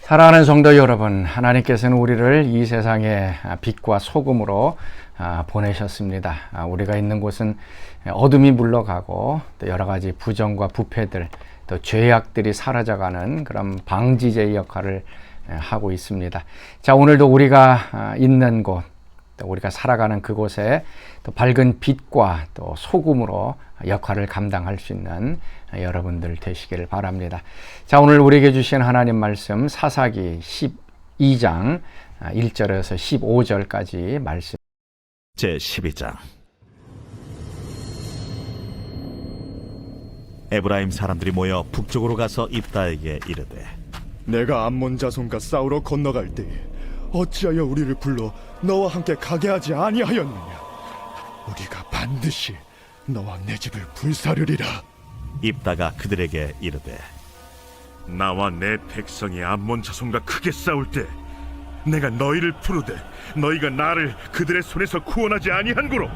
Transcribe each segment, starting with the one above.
사랑하는 성도 여러분, 하나님께서는 우리를 이 세상의 빛과 소금으로 보내셨습니다. 우리가 있는 곳은 어둠이 물러가고 또 여러 가지 부정과 부패들, 또 죄악들이 사라져가는 그런 방지제의 역할을 하고 있습니다. 자, 오늘도 우리가 있는 곳, 또 우리가 살아가는 그곳에 또 밝은 빛과 또 소금으로 역할을 감당할 수 있는 여러분들 되시기를 바랍니다. 자, 오늘 우리에게 주신 하나님 말씀 사사기 12장 1절에서 15절까지 말씀. 제12장. 에브라임 사람들이 모여 북쪽으로 가서 입다에게 이르되, 내가 암몬 자손과 싸우러 건너갈 때에 어찌하여 우리를 불러 너와 함께 가게 하지 아니하였느냐? 우리가 반드시 너와 내 집을 불사르리라. 입다가 그들에게 이르되, 나와 내 백성이 암몬 자손과 크게 싸울 때 내가 너희를 부르되 너희가 나를 그들의 손에서 구원하지 아니한고로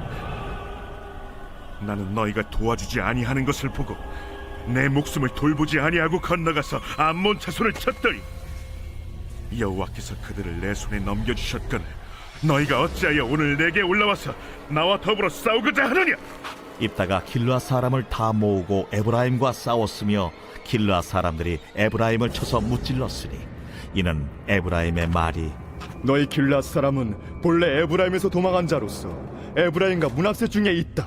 나는 너희가 도와주지 아니하는 것을 보고 내 목숨을 돌보지 아니하고 건너가서 암몬 자손을 쳤더니 여호와께서 그들을 내 손에 넘겨주셨거늘 너희가 어찌하여 오늘 내게 올라와서 나와 더불어 싸우고자 하느냐? 입다가 길르앗 사람을 다 모으고 에브라임과 싸웠으며 길르앗 사람들이 에브라임을 쳐서 무찔렀으니 이는 에브라임의 말이, 너희 길앗 사람은 본래 에브라임에서 도망한 자로서 에브라임과 므낫세 중에 있다.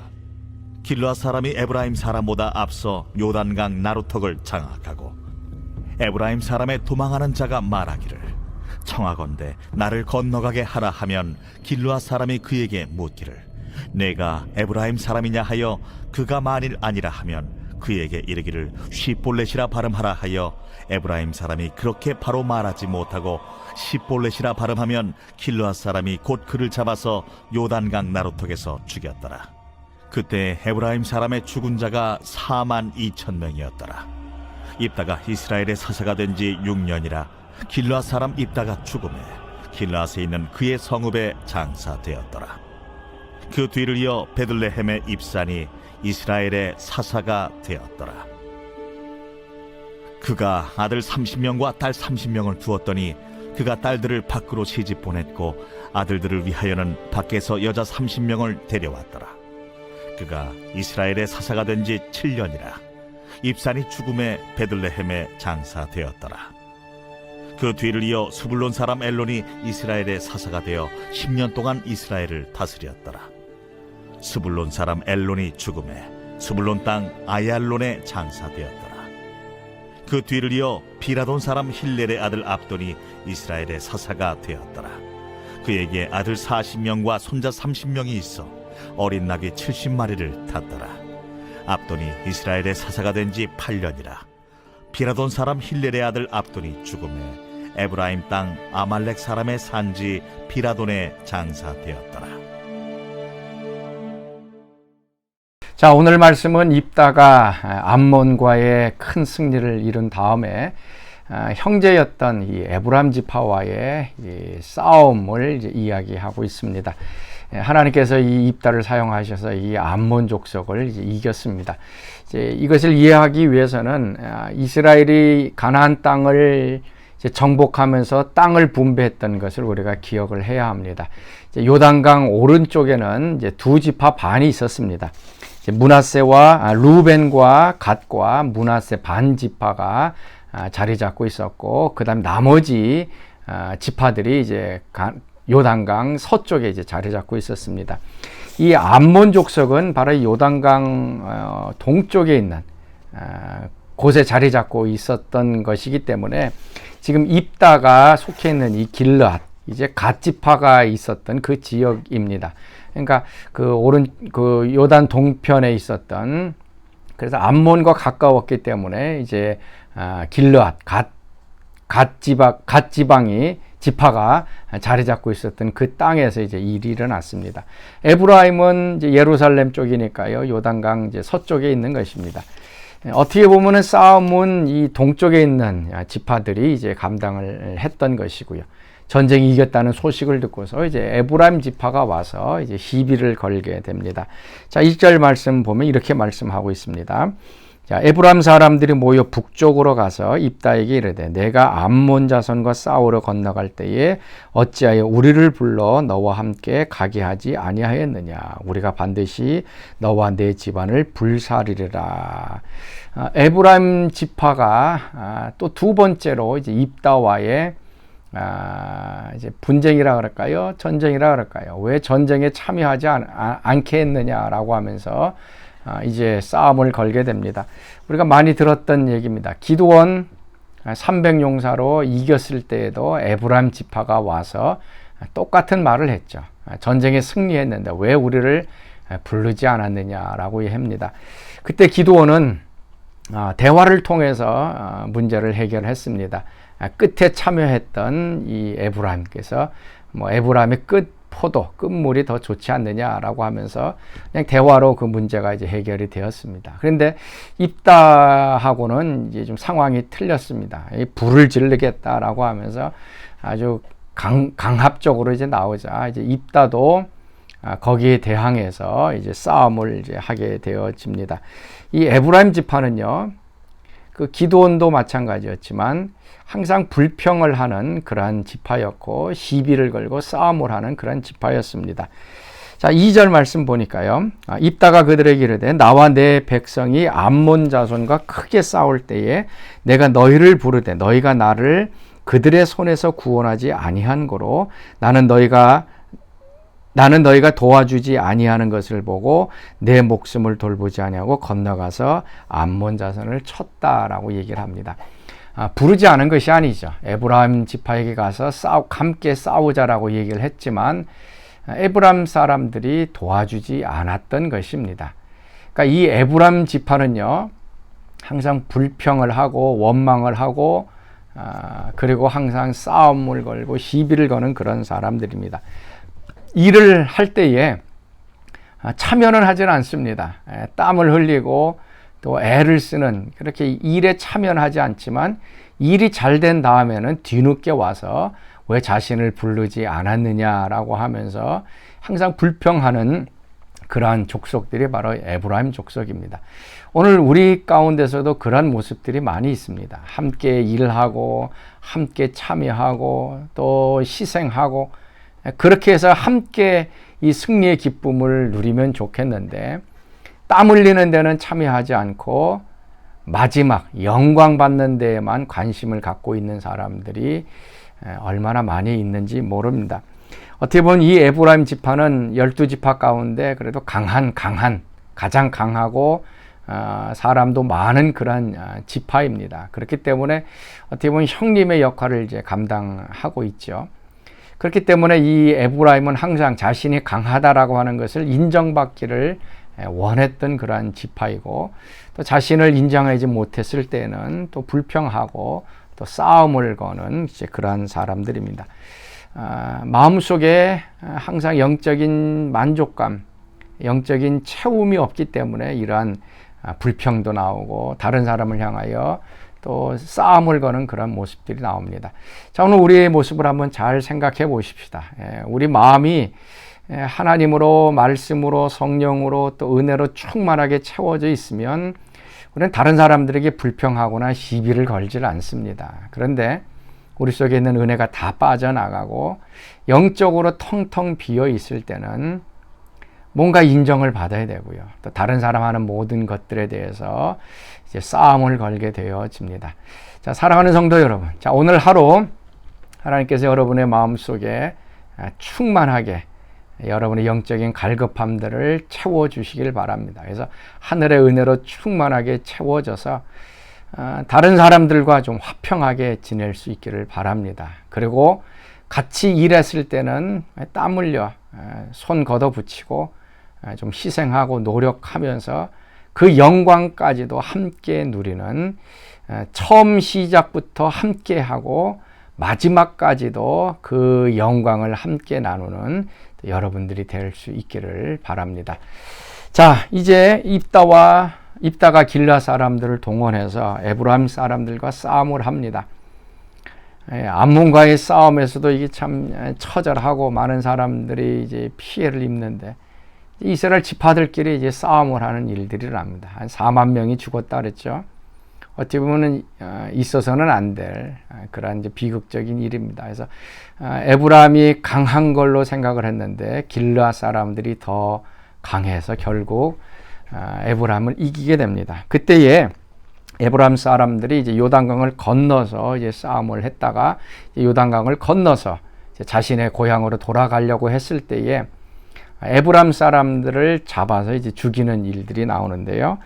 길르앗 사람이 에브라임 사람보다 앞서 요단강 나루턱을 장악하고 에브라임 사람의 도망하는 자가 말하기를, 청하건대 나를 건너가게 하라 하면 길르앗 사람이 그에게 묻기를, 내가 에브라임 사람이냐 하여 그가 만일 아니라 하면 그에게 이르기를 시볼렛이라 발음하라 하여 에브라임 사람이 그렇게 바로 말하지 못하고 시볼렛이라 발음하면 길르앗 사람이 곧 그를 잡아서 요단강 나루턱에서 죽였더라. 그때 에브라임 사람의 죽은 자가 42,000명이었더라. 입다가 이스라엘의 사사가 된 지 6년이라 길르앗 사람 입다가 죽음에 길르앗에 있는 그의 성읍에 장사되었더라. 그 뒤를 이어 베들레헴의 입산이 이스라엘의 사사가 되었더라. 그가 아들 30명과 딸 30명을 두었더니 그가 딸들을 밖으로 시집 보냈고 아들들을 위하여는 밖에서 여자 30명을 데려왔더라. 그가 이스라엘의 사사가 된 지 7년이라 입산이 죽음에 베들레헴에 장사되었더라. 그 뒤를 이어 스불론 사람 엘론이 이스라엘의 사사가 되어 10년 동안 이스라엘을 다스렸더라. 스불론 사람 엘론이 죽음에 스불론 땅 아얄론에 장사되었더라. 그 뒤를 이어 비라돈 사람 힐렐의 아들 압돈이 이스라엘의 사사가 되었더라. 그에게 아들 40명과 손자 30명이 있어 어린 나귀 70마리를 탔더라. 압돈이 이스라엘의 사사가 된 지 8년이라 비라돈 사람 힐렐의 아들 압돈이 죽음에 에브라임 땅 아말렉 사람의 산지 비라돈에 장사되었더라. 자, 오늘 말씀은 입다가 암몬과의 큰 승리를 이룬 다음에 형제였던 이 에브람 지파와의 이 싸움을 이제 이야기하고 있습니다. 하나님께서 이 입다를 사용하셔서 이 암몬 족속을 이제 이겼습니다. 이제 이것을 이해하기 위해서는 이스라엘이 가나안 땅을 이제 정복하면서 땅을 분배했던 것을 우리가 기억을 해야 합니다. 이제 요단강 오른쪽에는 이제 두 지파 반이 있었습니다. 므낫세와 루벤과 갓과 므낫세 반 지파가 자리 잡고 있었고, 그다음 나머지 지파들이 이제 요단강 서쪽에 이제 자리 잡고 있었습니다. 이 암몬 족속은 바로 요단강 동쪽에 있는 곳에 자리 잡고 있었던 것이기 때문에 지금 입다가 속해 있는 이 길르앗, 이제 갓 지파가 있었던 그 지역입니다. 그러니까 그 요단 동편에 있었던, 그래서 암몬과 가까웠기 때문에 이제 길르앗 갓 지방이 지파가 자리 잡고 있었던 그 땅에서 이제 일이 일어났습니다. 에브라임은 이제 예루살렘 쪽이니까요, 요단강 이제 서쪽에 있는 것입니다. 어떻게 보면은 싸움은 이 동쪽에 있는 지파들이 이제 감당을 했던 것이고요. 전쟁이 이겼다는 소식을 듣고서 이제 에브라임 지파가 와서 이제 시비를 걸게 됩니다. 자, 1절 말씀 보면 이렇게 말씀하고 있습니다. 자, 에브람 사람들이 모여 북쪽으로 가서 입다에게 이르되 내가 암몬 자손과 싸우러 건너갈 때에 어찌하여 우리를 불러 너와 함께 가게 하지 아니하였느냐. 우리가 반드시 너와 내 집안을 불살이리라. 에브람 지파가 또 두 번째로 이제 입다와의 이제 분쟁이라 그럴까요? 전쟁이라 그럴까요? 왜 전쟁에 참여하지 않게 했느냐라고 하면서 이제 싸움을 걸게 됩니다. 우리가 많이 들었던 얘기입니다. 기드온 300용사로 이겼을 때에도 에브람 지파가 와서 똑같은 말을 했죠. 전쟁에 승리했는데 왜 우리를 부르지 않았느냐라고 합니다. 그때 기드온은 대화를 통해서 문제를 해결했습니다. 끝에 참여했던 이 에브람께서 에브람의 끝물이 더 좋지 않느냐라고 하면서 그냥 대화로 그 문제가 이제 해결이 되었습니다. 그런데 입다하고는 이제 좀 상황이 틀렸습니다. 불을 지르겠다라고 하면서 아주 강압적으로 이제 나오자 이제 입다도 거기에 대항해서 이제 싸움을 이제 하게 되어집니다. 이 에브라임 지파는요, 그 기드온도 마찬가지였지만 항상 불평을 하는 그러한 지파였고 시비를 걸고 싸움을 하는 그런 지파였습니다. 자, 2절 말씀 보니까요. 입다가 그들에게 이르되 나와 내 백성이 암몬 자손과 크게 싸울 때에 내가 너희를 부르되 너희가 나를 그들의 손에서 구원하지 아니한 고로 나는 너희가 도와주지 아니하는 것을 보고 내 목숨을 돌보지 아니하고 건너가서 암몬 자손을 쳤다라고 얘기를 합니다. 부르지 않은 것이 아니죠. 에브라임 지파에게 가서 함께 싸우자라고 얘기를 했지만 에브라임 사람들이 도와주지 않았던 것입니다. 그러니까 이 에브라임 지파는요, 항상 불평을 하고 원망을 하고 그리고 항상 싸움을 걸고 시비를 거는 그런 사람들입니다. 일을 할 때에 참여는 하지는 않습니다. 땀을 흘리고 또 애를 쓰는 그렇게 일에 참여는 하지 않지만 일이 잘 된 다음에는 뒤늦게 와서 왜 자신을 부르지 않았느냐라고 하면서 항상 불평하는 그러한 족속들이 바로 에브라임 족속입니다. 오늘 우리 가운데서도 그러한 모습들이 많이 있습니다. 함께 일하고 함께 참여하고 또 희생하고 그렇게 해서 함께 이 승리의 기쁨을 누리면 좋겠는데 땀 흘리는 데는 참여하지 않고 마지막 영광 받는 데에만 관심을 갖고 있는 사람들이 얼마나 많이 있는지 모릅니다. 어떻게 보면 이 에브라임 지파는 12지파 가운데 그래도 가장 강하고 사람도 많은 그런 지파입니다. 그렇기 때문에 어떻게 보면 형님의 역할을 이제 감당하고 있죠. 그렇기 때문에 이 에브라임은 항상 자신이 강하다라고 하는 것을 인정받기를 원했던 그러한 지파이고 또 자신을 인정하지 못했을 때는 또 불평하고 또 싸움을 거는 이제 그러한 사람들입니다. 마음속에 항상 영적인 만족감, 영적인 채움이 없기 때문에 이러한 불평도 나오고 다른 사람을 향하여 또 싸움을 거는 그런 모습들이 나옵니다. 자, 오늘 우리의 모습을 한번 잘 생각해 보십시다. 우리 마음이 하나님으로, 말씀으로, 성령으로 또 은혜로 충만하게 채워져 있으면 우리는 다른 사람들에게 불평하거나 시비를 걸질 않습니다. 그런데 우리 속에 있는 은혜가 다 빠져나가고 영적으로 텅텅 비어 있을 때는 뭔가 인정을 받아야 되고요. 또 다른 사람 하는 모든 것들에 대해서 이제 싸움을 걸게 되어집니다. 자, 사랑하는 성도 여러분. 자, 오늘 하루 하나님께서 여러분의 마음속에 충만하게 여러분의 영적인 갈급함들을 채워주시길 바랍니다. 그래서 하늘의 은혜로 충만하게 채워져서 다른 사람들과 좀 화평하게 지낼 수 있기를 바랍니다. 그리고 같이 일했을 때는 땀 흘려 손 걷어붙이고 좀 희생하고 노력하면서 그 영광까지도 함께 누리는 처음 시작부터 함께하고 마지막까지도 그 영광을 함께 나누는 여러분들이 될 수 있기를 바랍니다. 자, 이제 입다가 길라 사람들을 동원해서 에브라임 사람들과 싸움을 합니다. 암몬과의 싸움에서도 이게 참 처절하고 많은 사람들이 이제 피해를 입는데 이스라엘 지파들끼리 이제 싸움을 하는 일들이 일어납니다. 한 4만 명이 죽었다 그랬죠. 어찌 보면은 있어서는 안 될 그런 이제 비극적인 일입니다. 그래서 에브라임이 강한 걸로 생각을 했는데 길르앗 사람들이 더 강해서 결국 에브라임을 이기게 됩니다. 그때에 에브라임 사람들이 이제 요단강을 건너서 이제 싸움을 했다가 요단강을 건너서 이제 자신의 고향으로 돌아가려고 했을 때에 에브라임 사람들을 잡아서 이제 죽이는 일들이 나오는데요.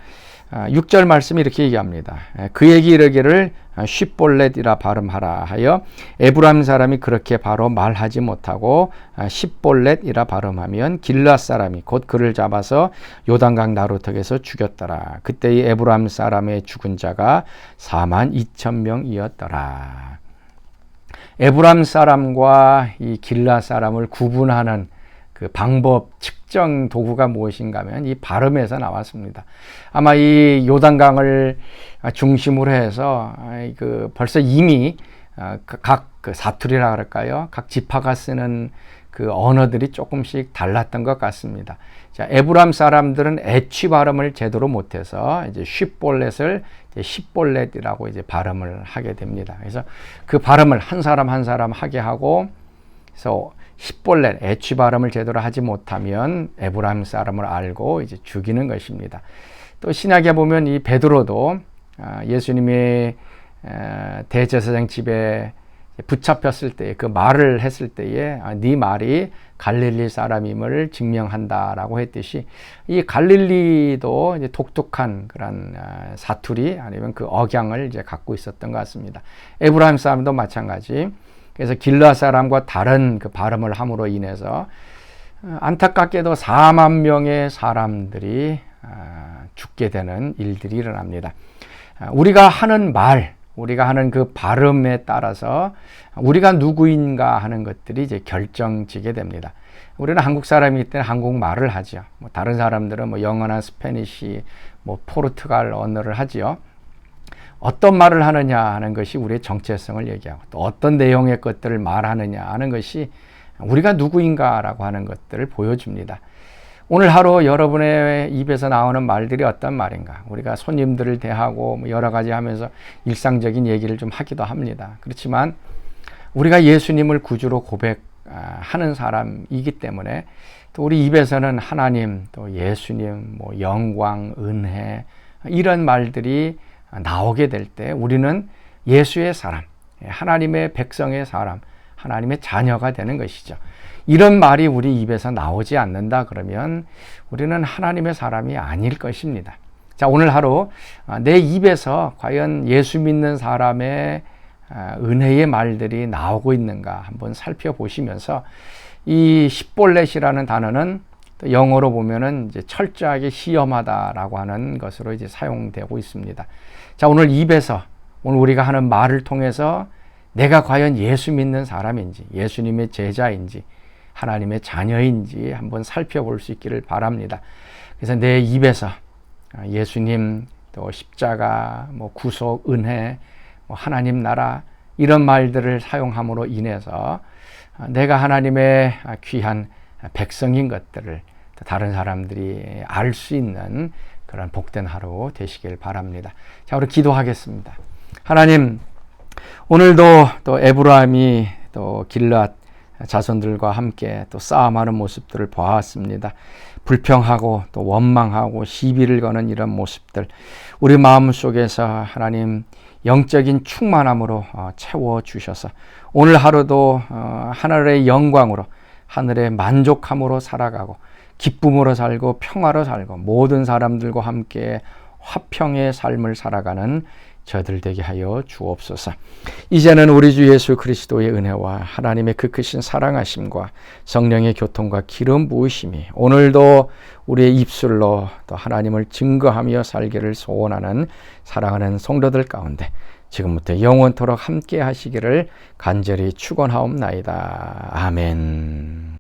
6절 말씀이 이렇게 얘기합니다. 그에게 이르기를 쉽볼렛이라 발음하라 하여 에브라임 사람이 그렇게 바로 말하지 못하고 십볼렛이라 발음하면 길르앗 사람이 곧 그를 잡아서 요단강 나루턱에서 죽였더라. 그때 이 에브라임 사람의 죽은 자가 4만 2천 명이었더라. 에브라임 사람과 이 길르앗 사람을 구분하는 그 방법 측정 도구가 무엇인가 하면 이 발음에서 나왔습니다. 아마 이 요단강을 중심으로 해서 벌써 이미 각 사투리라 그럴까요? 각 지파가 쓰는 그 언어들이 조금씩 달랐던 것 같습니다. 자, 에브라임 사람들은 애취 발음을 제대로 못해서 이제 쉽볼렛을 십볼렛이라고 이제 발음을 하게 됩니다. 그래서 그 발음을 한 사람 한 사람 하게 하고, 그래서 십볼렛 애취 발음을 제대로 하지 못하면 에브라임 사람을 알고 이제 죽이는 것입니다. 또 신약에 보면 이 베드로도 예수님의 대제사장 집에 붙잡혔을 때 그 말을 했을 때에 네 말이 갈릴리 사람임을 증명한다라고 했듯이 이 갈릴리도 이제 독특한 그런 사투리 아니면 그 억양을 이제 갖고 있었던 것 같습니다. 에브라임 사람도 마찬가지. 그래서 길르앗 사람과 다른 그 발음을 함으로 인해서 안타깝게도 4만 명의 사람들이 죽게 되는 일들이 일어납니다. 우리가 하는 말, 우리가 하는 그 발음에 따라서 우리가 누구인가 하는 것들이 이제 결정지게 됩니다. 우리는 한국 사람이기 때문에 한국말을 하죠. 뭐 다른 사람들은 뭐 영어나 스페니시, 뭐 포르투갈 언어를 하지요. 어떤 말을 하느냐 하는 것이 우리의 정체성을 얘기하고 또 어떤 내용의 것들을 말하느냐 하는 것이 우리가 누구인가라고 하는 것들을 보여줍니다. 오늘 하루 여러분의 입에서 나오는 말들이 어떤 말인가? 우리가 손님들을 대하고 여러 가지 하면서 일상적인 얘기를 좀 하기도 합니다. 그렇지만 우리가 예수님을 구주로 고백하는 사람이기 때문에 또 우리 입에서는 하나님, 또 예수님, 뭐 영광, 은혜 이런 말들이 나오게 될 때 우리는 예수의 사람, 하나님의 백성의 사람, 하나님의 자녀가 되는 것이죠. 이런 말이 우리 입에서 나오지 않는다 그러면 우리는 하나님의 사람이 아닐 것입니다. 자, 오늘 하루 내 입에서 과연 예수 믿는 사람의 은혜의 말들이 나오고 있는가 한번 살펴보시면서 이 십볼렛이라는 단어는 또 영어로 보면은 이제 철저하게 시험하다라고 하는 것으로 이제 사용되고 있습니다. 자, 오늘 입에서 오늘 우리가 하는 말을 통해서 내가 과연 예수 믿는 사람인지, 예수님의 제자인지, 하나님의 자녀인지 한번 살펴볼 수 있기를 바랍니다. 그래서 내 입에서 예수님, 또 십자가, 뭐 구속, 은혜, 뭐 하나님 나라 이런 말들을 사용함으로 인해서 내가 하나님의 귀한 백성인 것들을 다른 사람들이 알 수 있는 그런 복된 하루 되시길 바랍니다. 자, 우리 기도하겠습니다. 하나님, 오늘도 또 에브라임이 또 길르앗 자손들과 함께 또 싸움하는 모습들을 보았습니다. 불평하고 또 원망하고 시비를 거는 이런 모습들, 우리 마음 속에서 하나님 영적인 충만함으로 채워주셔서 오늘 하루도 하늘의 영광으로, 하늘의 만족함으로 살아가고 기쁨으로 살고 평화로 살고 모든 사람들과 함께 화평의 삶을 살아가는 저들 되게 하여 주옵소서. 이제는 우리 주 예수 그리스도의 은혜와 하나님의 그 크신 사랑하심과 성령의 교통과 기름 부으심이 오늘도 우리의 입술로 또 하나님을 증거하며 살기를 소원하는 사랑하는 성도들 가운데 지금부터 영원토록 함께 하시기를 간절히 축원하옵나이다. 아멘.